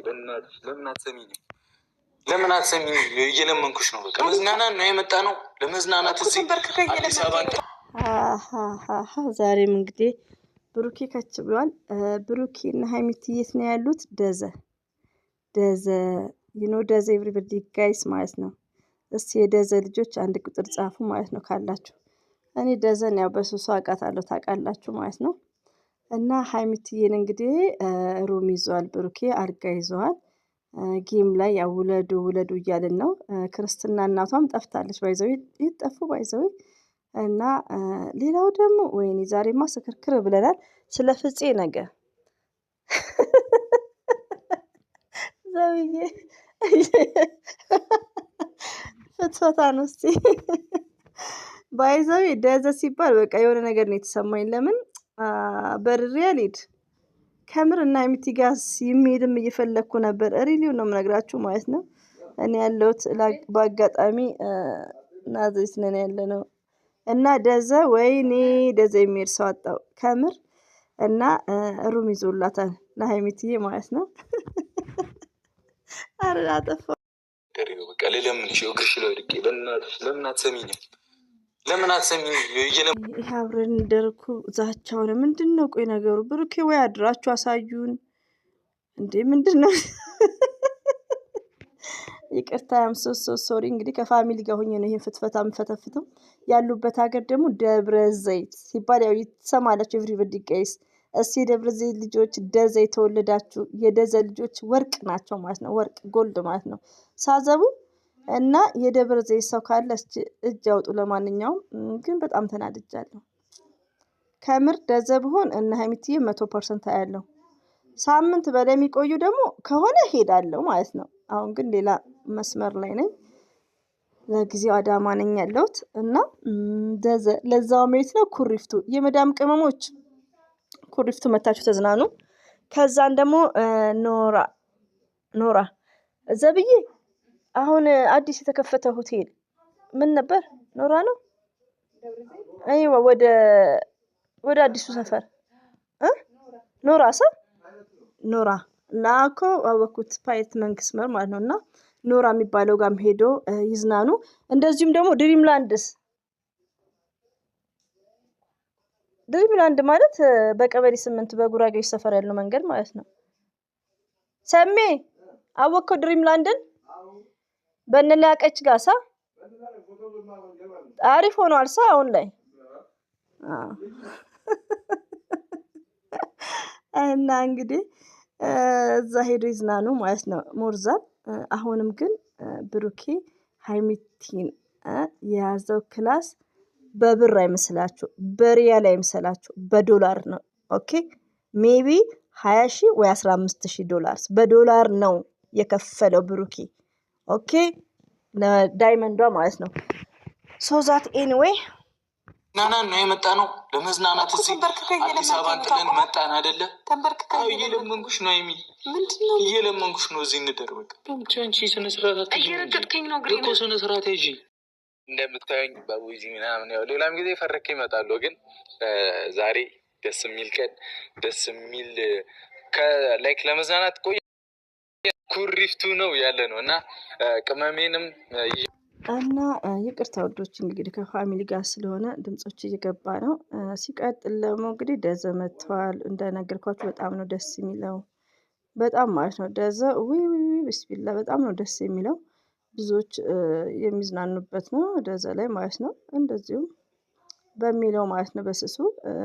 በእናትሽ ለምን አትሰሚኝም? ለምን አትሰሚኝ? እየለመንኩሽ ነው። በቃ መዝናናት ነው የመጣ ነው። ለመዝናናት እዚህ አዲስ አበባ። ዛሬም እንግዲህ ብሩኬ ከች ብሏል። ብሩኬ እና ሀይሚት የት ነው ያሉት? ደዘ ደዘ ኤቭሪበዲ ጋይስ ማለት ነው። እስቲ የደዘ ልጆች አንድ ቁጥር ጻፉ ማለት ነው ካላችሁ። እኔ ደዘን ያው በሱሱ አውቃታለሁ ታውቃላችሁ ማለት ነው። እና ሀይሚትዬን እንግዲህ ሩም ይዘዋል፣ ብሩኬ አልጋ ይዘዋል። ጌም ላይ ያው ውለዱ እያልን ነው። ክርስትና እናቷም ጠፍታለች፣ ባይዘው ይጠፉ ባይዘው። እና ሌላው ደግሞ ወይኔ ዛሬማ ስክርክር ብለናል ስለ ፍፄ ነገር ዘብዬ ፍትፈታ ነው። እስቲ ባይዘው ደዘ ሲባል በቃ የሆነ ነገር ነው የተሰማኝ። ለምን በርሬ አልሄድ ከምር እና ሀይሚቲ ጋር የሚሄድም እየፈለግኩ ነበር። ሪሊው ነው የምነግራችሁ ማለት ነው። እኔ ያለሁት በአጋጣሚ ናዝሬት ነን ያለ ነው። እና ደዘ ወይኔ ደዘ የሚሄድ ሰው አጣው ከምር። እና ሩም ይዞላታል ለሀይሚትዬ ማለት ነው። አረ አጠፋው በቃ ልለምንሽ እግርሽ ላይ ወድቄ በእናትሽ ለምን አትሰሚኝም? ለምን አትሰሚኝ? ይሄ አብረን እንደርኩ ዛቻው ነው። ምንድነው ቆይ ነገሩ? ብሩኬ ወይ አድራችሁ አሳዩን እንዴ! ምንድነው? ይቅርታ ሶሪ። እንግዲህ ከፋሚሊ ጋር ሆኜ ነው ይሄን ፍትፈታ የምፈተፍተው። ያሉበት ሀገር ደግሞ ደብረ ዘይት ሲባል ያው ይሰማላችሁ ኤቭሪባዲ ጋይስ። እስኪ የደብረ ዘይት ልጆች ደዘ የተወለዳችሁ የደዘ ልጆች ወርቅ ናቸው ማለት ነው። ወርቅ ጎልድ ማለት ነው ሳዘቡ። እና የደብረ ዘይት ሰው ካለ እጅ አውጡ። ለማንኛውም ግን በጣም ተናድጃለሁ ከምር። ደዘ ብሆን እና ሀይሚትዬ 100% አያለሁ። ሳምንት በላይ የሚቆዩ ደግሞ ከሆነ ሄዳለሁ ማለት ነው። አሁን ግን ሌላ መስመር ላይ ነኝ። ለጊዜው አዳማ ነኝ ያለሁት። እና ደዘ ለዛው ሜት ነው ኩሪፍቱ። የመዳም ቅመሞች ኩሪፍቱ መታችሁ ተዝናኑ። ከዛን ደግሞ ኖራ ዘብዬ አሁን አዲስ የተከፈተ ሆቴል ምን ነበር? ኖራ ነው። አይዋ ወደ አዲሱ ሰፈር ኖራ ላኮ አወኩት ፓይት መንግስት መር ማለት ነው። እና ኖራ የሚባለው ጋርም ሄዶ ይዝናኑ። እንደዚሁም ደግሞ ድሪምላንድ ማለት በቀበሌ 8 በጉራጌዎች ሰፈር ያለው መንገድ ማለት ነው። ሰሜ አወከው ድሪምላንድን በእነላቀች ጋሳ አሪፍ ሆኗል። አሁን ላይ እና እንግዲህ እዛ ሄዶ ይዝናኑ ማለት ነው። ሞርዛን አሁንም ግን ብሩኬ ሀይሚቲን የያዘው ክላስ በብር አይመስላችሁ፣ በሪያል አይመስላችሁ፣ በዶላር ነው። ኦኬ ሜቢ 20,000 ወይ 15,000 ዶላር በዶላር ነው የከፈለው ብሩኬ። ኦኬ ለዳይመንዷ ማለት ነው። ሶ ዛት ኤኒዌይ ናናን ነው የመጣ ነው ለመዝናናት። እዚህ አዲስ አበባ ጥለን መጣን አይደለ? እየለመንኩሽ ነው የሚል ምንድነው? እየለመንኩሽ ነው። እዚህ እንደር በቃ አንቺ ስነ ስርዓት እየረገጥከኝ ነው። ግሬ እኮ ስነ ስርዓት ይጂ እንደምታዩኝ ባቡጂ ምናምን ያው ሌላም ጊዜ ፈረከ ይመጣሉ። ግን ዛሬ ደስ የሚል ቀን ደስ የሚል ላይክ ለመዝናናት ቆይ ኩሪፍቱ ነው ያለ ነው። እና ቅመሜንም እና ይቅርታ ወዶች እንግዲህ ከፋሚሊ ጋር ስለሆነ ድምጾች እየገባ ነው። ሲቀጥል ደግሞ እንግዲህ ደዘ መጥተዋል። እንደነገርኳችሁ በጣም ነው ደስ የሚለው፣ በጣም ማለት ነው። ደዘ ብስሚላ በጣም ነው ደስ የሚለው። ብዙዎች የሚዝናኑበት ነው ደዘ ላይ ማለት ነው። እንደዚሁም በሚለው ማለት ነው በስሱ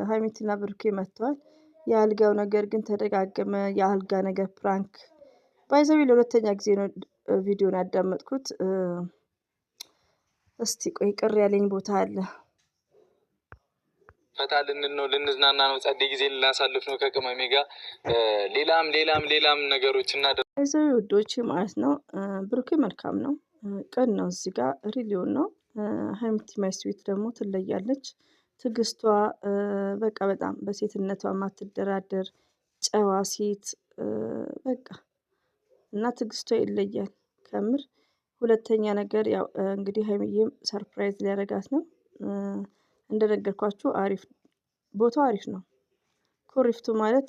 ሀይሚትና ብሩኬ መጥተዋል። የአልጋው ነገር ግን ተደጋገመ። የአልጋ ነገር ፕራንክ ባይዘዊ ለሁለተኛ ጊዜ ነው ቪዲዮን ያዳመጥኩት። እስቲ ቆይ ቅር ያለኝ ቦታ አለ። ፈታ ልንል ነው፣ ልንዝናና ነው፣ ጸዴ ጊዜ ልናሳልፍ ነው ከቅመሜ ጋር። ሌላም ነገሮች እና ባይዘዊ ውዶች ማለት ነው። ብሩኬ መልካም ነው፣ ቅን ነው። እዚህ ጋር ሪሊዮን ነው። ሀይሚቲ ማይስዊት ደግሞ ትለያለች። ትግስቷ በቃ በጣም በሴትነቷ ማትደራደር ጨዋ ሴት በቃ እና ትግስቷ ይለያል ከምር። ሁለተኛ ነገር ያው እንግዲህ ሀይሚዬም ሰርፕራይዝ ሊያደርጋት ነው። እንደነገርኳችሁ አሪፍ ቦታው አሪፍ ነው። ኩሪፍቱ ማለት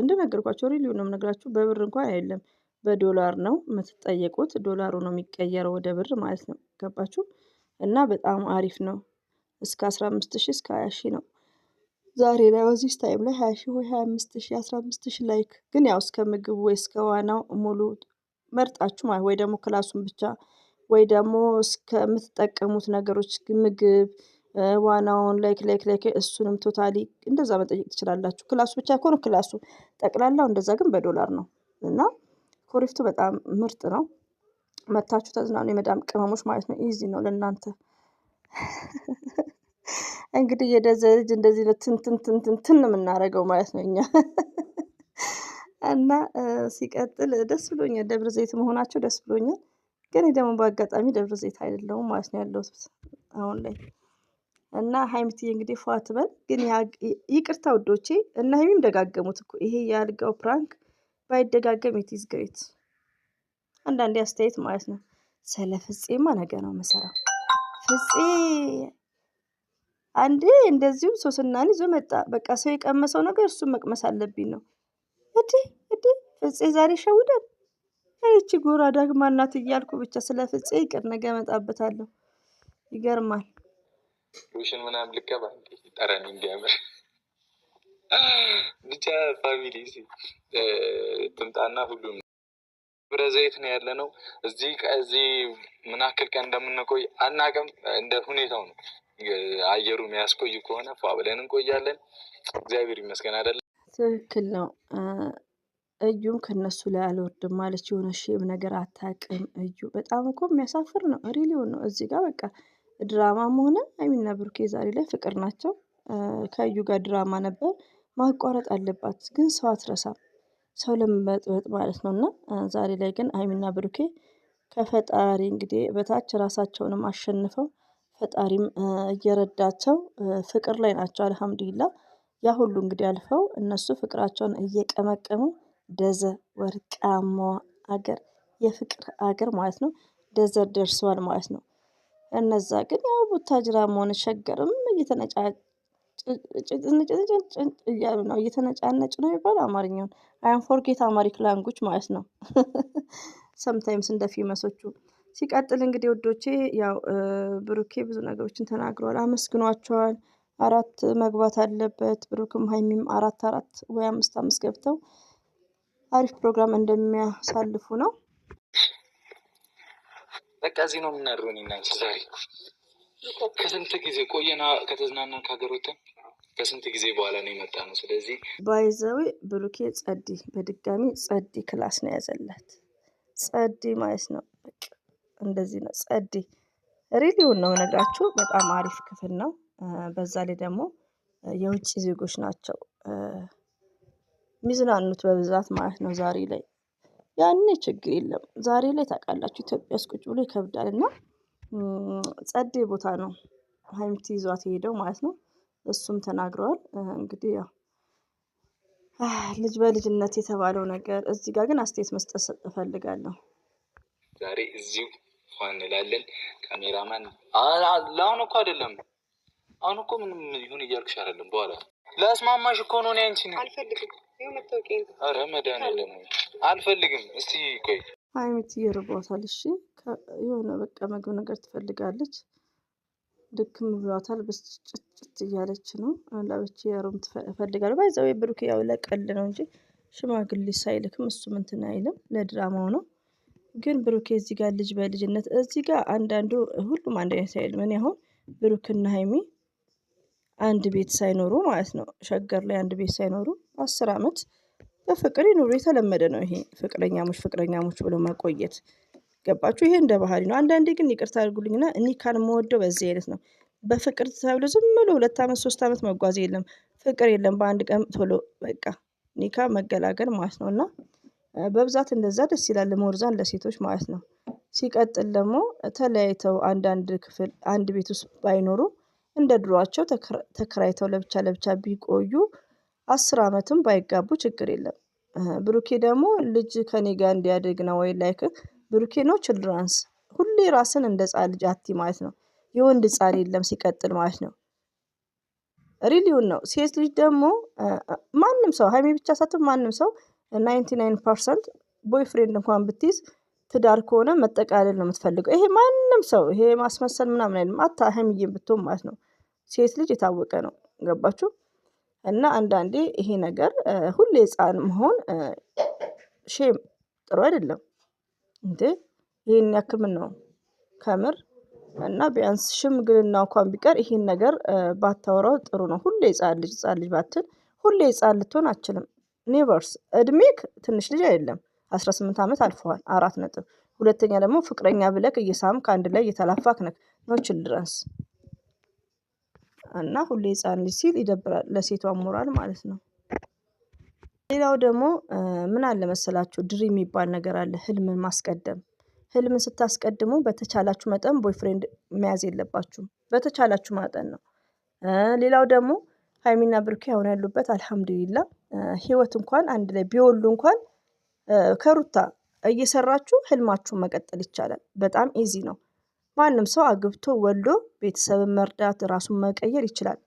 እንደነገርኳችሁ ሪሊው ነው የምነግራችሁ። በብር እንኳን አይደለም በዶላር ነው የምትጠየቁት። ዶላሩ ነው የሚቀየረው ወደ ብር ማለት ነው። ገባችሁ? እና በጣም አሪፍ ነው። እስከ 15,000 እስከ 20,000 ነው ዛሬ ላይ በዚህ ታይም ላይ 20,000 ወይ 25,000 15,000 ላይክ ግን ያው እስከ ምግብ ወይ እስከ ዋናው ሙሉ መርጣችሁ ማለት ወይ ደግሞ ክላሱን ብቻ ወይ ደግሞ እስከምትጠቀሙት ነገሮች ምግብ ዋናውን ላይክ እሱንም ቶታሊ እንደዛ መጠየቅ ትችላላችሁ። ክላሱ ብቻ ከሆነ ክላሱ ጠቅላላው እንደዛ ግን በዶላር ነው እና ኩሪፍቱ በጣም ምርጥ ነው። መታችሁ ተዝናኑ የመዳም ቅመሞች ማለት ነው። ኢዚ ነው ለእናንተ። እንግዲህ የደዘ ልጅ እንደዚህ ነው ትንትን የምናደርገው ማለት ነው እኛ እና ሲቀጥል ደስ ብሎኛል። ደብረ ዘይት መሆናቸው ደስ ብሎኛል። ግን ደግሞ በአጋጣሚ ደብረ ዘይት አይደለሁም ማለት ነው ያለሁት አሁን ላይ እና ሀይሚትዬ እንግዲህ ፏ ትበል። ግን ይቅርታ ውዶቼ እና ሀይሚም ደጋገሙት እኮ ይሄ የአልጋው ፕራንክ ባይደጋገም ኢት ኢዝ ግሬት። አንዳንዴ አስተያየት ማለት ነው። ስለ ፍፄማ ነገ ነው የምሰራው። ፍፄ አንዴ እንደዚሁም ሶስናን ይዞ መጣ። በቃ ሰው የቀመሰው ነገር እሱን መቅመስ አለብኝ ነው። እዲ ፍፄ ዛሬ ሸውደን እቺ ጎራ ዳግማ እናት እያልኩ ብቻ ስለ ፍፄ ይቅር ነገ እመጣበታለሁ። ይገርማል። ሎሽን ምናምን ልቀባ ጠረን እንዲያምር ብቻ ፋሚሊ ትምጣና ሁሉም ደብረ ዘይት ነው ያለ ነው። እዚህ ምን ያክል ቀን እንደምንቆይ አናውቅም። እንደ ሁኔታው ነው። አየሩ የሚያስቆይ ከሆነ ፏ ብለን እንቆያለን። እግዚአብሔር ይመስገን አይደለ? ትክክል ነው። እዩም ከነሱ ላይ አልወርድም ማለች። የሆነ ሼም ነገር አታውቅም። እዩ በጣም እኮ የሚያሳፍር ነው። ሪሊውን ነው። እዚህ ጋር በቃ ድራማም ሆነ ሀይሚና ብሩኬ ዛሬ ላይ ፍቅር ናቸው። ከእዩ ጋር ድራማ ነበር። ማቋረጥ አለባት ግን ሰው አትረሳም። ሰው ለመበጥበጥ ማለት ነው። እና ዛሬ ላይ ግን ሀይሚና ብሩኬ ከፈጣሪ እንግዲህ በታች ራሳቸውንም አሸንፈው ፈጣሪም እየረዳቸው ፍቅር ላይ ናቸው። አልሐምዱሊላ ያ ሁሉ እንግዲህ አልፈው እነሱ ፍቅራቸውን እየቀመቀሙ ደዘ ወርቃማ አገር የፍቅር አገር ማለት ነው ደዘር ደርሰዋል ማለት ነው። እነዛ ግን ያው ቡታጅራ መሆን ሸገርም እያሉ ነው እየተነጫነጭ ነው የሚባለው አማርኛውን አም ፎርጌት አማሪክ ላንጉጅ ማለት ነው። ሰምታይምስ እንደ ፌመሶቹ። ሲቀጥል እንግዲህ ውዶቼ ያው ብሩኬ ብዙ ነገሮችን ተናግረዋል፣ አመስግኗቸዋል። 4 መግባት አለበት ብሩክም ሀይሚም 4 ወይ 5 ገብተው አሪፍ ፕሮግራም እንደሚያሳልፉ ነው። በቃ እዚህ ነው የምናድረው እኔና አንቺ ዛሬ። ከስንት ጊዜ ቆየና ከተዝናናን ከሀገር ወጥተን ከስንት ጊዜ በኋላ ነው የመጣ ነው። ስለዚህ ባይዘዌ ብሩኬ ጸዲ በድጋሚ ጸዲ ክላስ ነው ያዘላት። ጸዲ ማለት ነው እንደዚህ ነው ጸዲ። ሬዲዮን ነው ነግራችሁ። በጣም አሪፍ ክፍል ነው። በዛ ላይ ደግሞ የውጭ ዜጎች ናቸው ሚዝናኑት በብዛት ማለት ነው። ዛሬ ላይ ያኔ ችግር የለም። ዛሬ ላይ ታውቃላችሁ ኢትዮጵያ ውስጥ ቁጭ ብሎ ይከብዳል። እና ጸዴ ቦታ ነው ሀይሚቲ ይዟት የሄደው ማለት ነው። እሱም ተናግረዋል። እንግዲህ ያው ልጅ በልጅነት የተባለው ነገር እዚህ ጋር ግን አስተያየት መስጠት እፈልጋለሁ። ዛሬ እዚሁ ፏን እንላለን። ካሜራማን ለአሁን እኮ አይደለም። አሁን እኮ ምንም ይሁን እያልኩሽ አይደለም። በኋላ ለአስማማሽ እኮ ነው። አንቺ ነው አልፈልግም። ኧረ መድኃኒዓለም አልፈልግም። እስቲ ቆይ ሀይሚቲ ይርቧታል። እሺ የሆነ በቃ ምግብ ነገር ትፈልጋለች። ድክም ብሏታል። ብስጭት እያለች ነው። ለብቻ የሩም ትፈልጋለች። ባይዘው ብሩክ ያው ለቀል ነው እንጂ ሽማግሌ ሳይልክም እሱም እንትን አይልም። ለድራማው ነው። ግን ብሩክ እዚህ ጋር ልጅ በልጅነት እዚህ ጋር አንዳንዱ ሁሉም አንድ አይነት አይልም። እኔ አሁን ብሩክና ሀይሚ አንድ ቤት ሳይኖሩ ማለት ነው ሸገር ላይ አንድ ቤት ሳይኖሩ 10 ዓመት በፍቅር ይኖሩ የተለመደ ነው። ይሄ ፍቅረኛሞች ብሎ መቆየት ገባችሁ? ይሄ እንደ ባህሪ ነው። አንዳንዴ ግን ይቅርታ አድርጉልኝና እኔ ካልመወደው በዚህ አይነት ነው። በፍቅር ተብሎ ዝም ብሎ 2 ዓመት 3 ዓመት መጓዝ የለም። ፍቅር የለም። በአንድ ቀን ቶሎ በቃ ኒካ መገላገል ማለት ነው። እና በብዛት እንደዛ ደስ ይላል። ሞርዛን ለሴቶች ማለት ነው። ሲቀጥል ደግሞ ተለያይተው አንዳንድ ክፍል አንድ ቤት ውስጥ ባይኖሩ እንደ ድሯቸው ተከራይተው ለብቻ ቢቆዩ 10 ዓመትም ባይጋቡ ችግር የለም። ብሩኬ ደግሞ ልጅ ከኔ ጋር እንዲያድግ ነው ወይ ላይክ ብሩኬ ነው ችልድራንስ ሁሌ ራስን እንደ ሕፃን ልጅ አቲ ማለት ነው። የወንድ ሕፃን የለም ሲቀጥል ማለት ነው። ሪሊውን ነው። ሴት ልጅ ደግሞ ማንም ሰው ሀይሜ ብቻ ሳትሆን ማንም ሰው 99% ቦይፍሬንድ እንኳን ብትይዝ ትዳር ከሆነ መጠቃለል ነው የምትፈልገው። ይሄ ማንም ሰው ይሄ ማስመሰል ምናምን አይደለም። አታ ሀይሚዬም ብትሆን ማለት ነው ሴት ልጅ የታወቀ ነው። ገባችሁ? እና አንዳንዴ ይሄ ነገር ሁሌ ህፃን መሆን ሼም ጥሩ አይደለም እንዴ። ይሄን ያክል ምን ነው ከምር። እና ቢያንስ ሽምግልና እንኳን ቢቀር ይሄን ነገር ባታወራው ጥሩ ነው። ሁሌ ህፃን ልጅ ባትል ሁሌ ህፃን ልትሆን አችልም። ኔቨርስ እድሜክ ትንሽ ልጅ አይደለም። 18 ዓመት አልፈዋል 4 ነጥብ። ሁለተኛ ደግሞ ፍቅረኛ ብለክ እየሳምክ አንድ ላይ እየተላፋክ ነክ ነው ችልድረንስ። እና ሁሌ ህፃን ልጅ ሲል ይደብራል ለሴቷ ሞራል ማለት ነው። ሌላው ደግሞ ምን አለ መሰላችሁ ድሪም የሚባል ነገር አለ። ህልምን ማስቀደም። ህልምን ስታስቀድሙ በተቻላችሁ መጠን ቦይፍሬንድ መያዝ የለባችሁም። በተቻላችሁ መጠን ነው። ሌላው ደግሞ ሀይሚና ብሩኬ አሁን ያሉበት አልሐምዱሊላህ ህይወት እንኳን አንድ ላይ ቢወሉ እንኳን ከሩታ እየሰራችሁ ህልማችሁን መቀጠል ይቻላል። በጣም ኢዚ ነው። ማንም ሰው አግብቶ ወልዶ ቤተሰብን መርዳት ራሱን መቀየር ይችላል።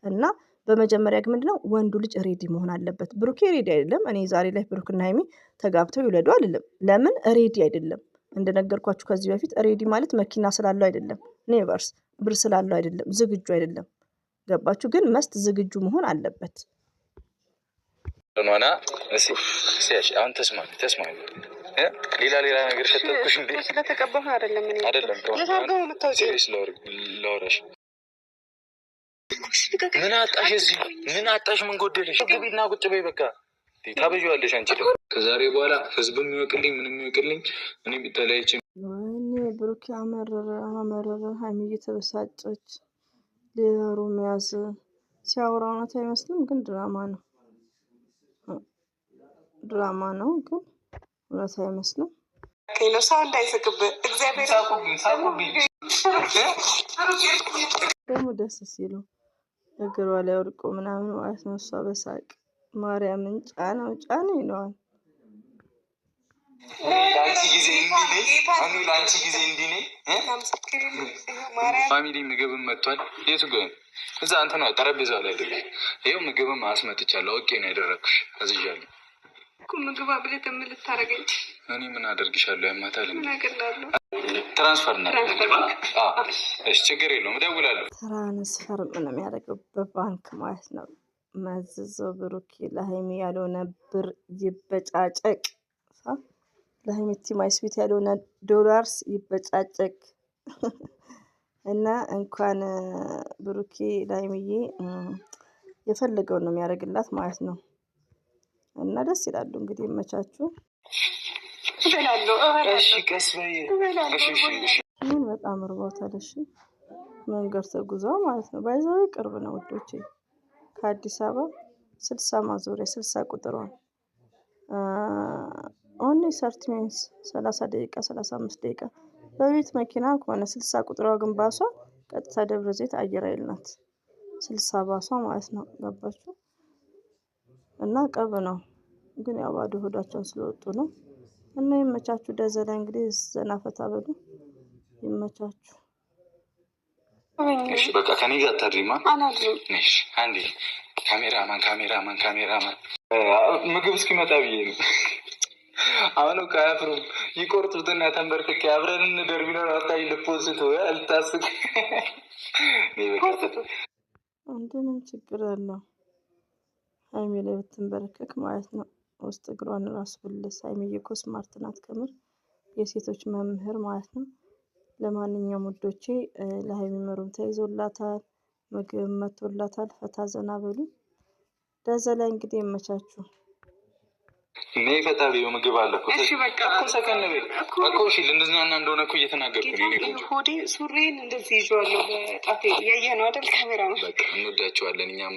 እና በመጀመሪያ ግን ምንድነው ወንዱ ልጅ ሬዲ መሆን አለበት። ብሩኬ ሬዲ አይደለም። እኔ ዛሬ ላይ ብሩክና ሀይሚ ተጋብተው ይውለዱ አልልም። ለምን ሬዲ አይደለም? እንደነገርኳችሁ ከዚህ በፊት ሬዲ ማለት መኪና ስላለው አይደለም፣ ኔቨርስ ብር ስላለው አይደለም፣ ዝግጁ አይደለም። ገባችሁ? ግን መስት ዝግጁ መሆን አለበት። ሆና ሲያሽ አሁን ተስማሚ ሌላ ነገር ሸተኩሽ እንዴ? ስለተቀበሁ አይደለም ላውራሽ። ምን አጣሽ? እዚህ ምን አጣሽ? ምን ጎደለሽ? ግቢና ቁጭ በይ በቃ። ታበዣዋለሽ አንቺ ደግሞ። ከዛሬ በኋላ ህዝብ የሚወቅልኝ ምንም የሚወቅልኝ እኔ ተለያይቼ ወይኔ ብሩኬ አመረረ። ሀይሚ እየተበሳጨች ሌላ ሩም ያዝ ሲያወራ እውነት አይመስልም፣ ግን ድራማ ነው ግን እውነት አይመስልም። ሰው እንዳይስቅብህ እግዚአብሔር ደግሞ ደስ ሲሉ እግሯ ላይ ወድቆ ምናምን ማለት ነው። እሷ በሳቅ ማርያምን ጫነው ይለዋል። ለአንቺ ጊዜ እንዲህ ነኝ። ፋሚሊ ምግብም መጥቷል። የቱ ጋ እዛ አንተ ነው ጠረጴዛው ላይ አይደለም። ይኸው ምግብም አስመጥቻለሁ። ኦኬ ነው ያደረግኩሽ። አዝዣለሁ እኮ ምግብ አብለህ ምን ልታረገኝ? እኔ ምን አደርግሻለሁ? ያማታል። ትራንስፈር እሺ፣ ችግር የለውም እደውላለሁ። ትራንስፈር ምን የሚያደርገው በባንክ ማለት ነው። መዝዘው ብሩኬ ለሀይሚ ያልሆነ ብር ይበጫጨቅ፣ ለሀይሚቲ ማይስዊት ያልሆነ ዶላርስ ይበጫጨቅ። እና እንኳን ብሩኬ ለሀይሚዬ የፈለገውን ነው የሚያደርግላት ማለት ነው። እና ደስ ይላሉ እንግዲህ ይመቻችሁ። ምን በጣም እርቧታል። እሺ መንገድ ተጉዛ ማለት ነው። ባይዛዊ ቅርብ ነው ውዶቼ። ከአዲስ አበባ 60 ማዞሪያ 60 ቁጥሯን ኦንሊ 30 ሚኒትስ 30 ደቂቃ 35 ደቂቃ። በቤት መኪና ከሆነ 60 ቁጥሯ ግን ባሷ ቀጥታ ደብረ ዘይት አየር ኃይል ናት። 60 ባሷ ማለት ነው። ገባችሁ? እና ቅርብ ነው። ግን ያው ባዶ ሆዳቸውን ስለወጡ ነው። እና ይመቻችሁ። ደዘላ እንግዲህ ዘና ፈታ በሉ። ይመቻችሁ። እሺ በቃ ከኔ ጋር ታድሪማ። እሺ አንዴ ካሜራማን ምግብ እስኪመጣ ብዬ ነው። አሁን ከአፍሩም ይቆርጡትና ተንበርክኬ አብረን እንደር ቢኖር አጣይ ልፖስት ወይ አልታስቅ ምን ችግር አለው? ሀይሚ ላይ ብትንበረከክ ማለት ነው። ውስጥ እግሯን ራሱ ብልስ። ሀይሚዬ እኮ ስማርት ናት ከምር፣ የሴቶች መምህር ማለት ነው። ለማንኛውም ውዶቼ ለሀይሚ መሩም ተይዞላታል፣ ምግብ መቶላታል። ፈታ ዘና በሉ። ደዘ ላይ እንግዲህ ይመቻችሁ። እኔ ፈታ ቢዩ ምግብ አለ እኮ። እሺ በቃ እኮ ሰከን በል እኮ። እሺ ለእንደዚህና እንደሆነ እኮ እየተናገርኩ ነው። ሆዴ ሱሪን እንደዚህ ይዤዋለሁ በጣቴ። ያየህ ነው አይደል? ካሜራ ነው። በቃ እንወዳቸዋለን እኛም